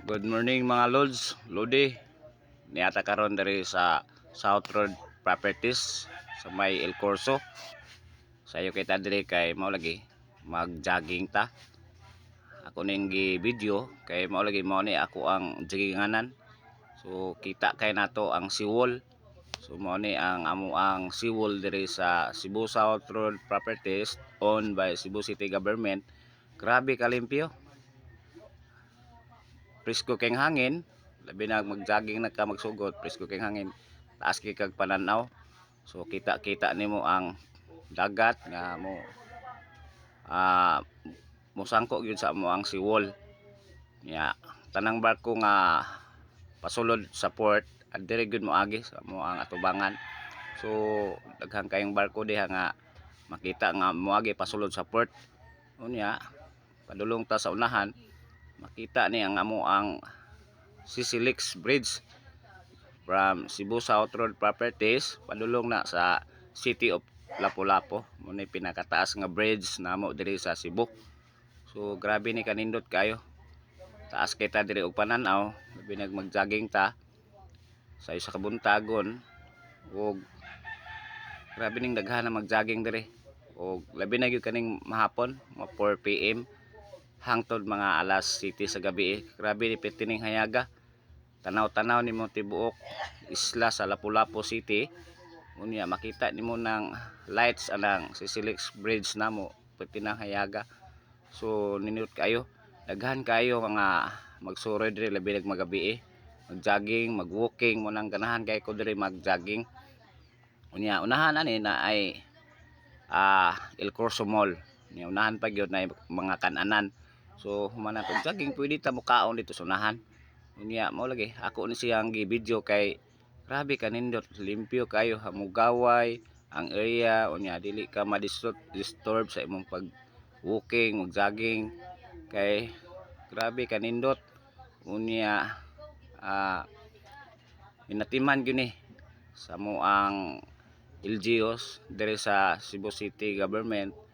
Good morning mga Lods, Lodi. Niata karon dari sa South Road Properties sa may El Corso. Sayo kita diri kay mao lagi mag-jogging ta. Ako ning gi-video kay mao lagi mao ni ako ang jogginganan. So kita kay nato ang Siwol. So mao ni ang amo ang Siwol diri sa Cebu South Road Properties owned by Cebu City Government. Grabe kalimpyo. Presko keng hangin, labi na mag-jogging na ka magsugod, presko keng hangin, taas kay kag pananaw. So kita nimo ang dagat nga mo mosangko gyud sa mo ang Siwol. Ya, tanang barko nga pasulod sa port, adire gyud moagi sa mo ang atubangan. So daghang kayong barko diha nga makita nga moagi pasulod sa port. Unya, padulong ta sa unahan, makita ni ang amo ang Sisilix Bridge from Cebu South Road Properties padulong na sa City of Lapu-Lapu. Muna pinakataas nga bridge namo diri sa Cebu. So grabe ni kanindot kayo. Taas kita diri og pananaw, labi nag mag-jogging ta sa isa ka buntagon ug grabe ning daghan na mag-jogging diri. Og labi na gyud kaning mahapon, mga 4 PM hangtod mga alas 7 sa gabi. Grabe ni petining hayaga. Tanaw-tanaw nimo tibuok isla sa Lapu-Lapu City. Unya makita nimo ng lights anang Sisilix Bridge namo petining hayaga. So ninut kayo. Daghan kayo nga magsuroy diri labi nag magabi. Mag-jogging, mag-walking mo nang ganahan kay ko diri mag-jogging. Unya unahan ani na ay El Corso Mall. Unya unahan pa gyud na mga kan-anan. So human na jogging pwede ta mukaon dito sa unahan. Unya mao lagi ako ni siyang gi-video kay grabe kanindot, limpyo kayo, hamugaway ang area. Unya dili ka ma-disturb sa imong pag walking, mag-jogging kay grabe kanindot. Unya inatiman gyud ni sa mo ang LGUs diri sa Cebu City Government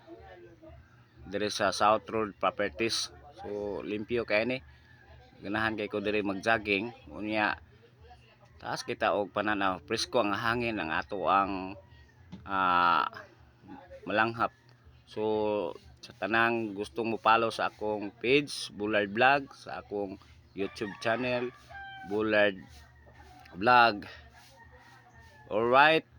diri sa South Road Properties. So limpyo kay ni, ganahan kay ko diri mag-jogging. Unya taas kita og pananaw, presko ang hangin ang ato ang malanghap. So sa tanang gustong mo-follow sa akong page Bullard Vlog, sa akong YouTube channel Bullard Vlog. Alright,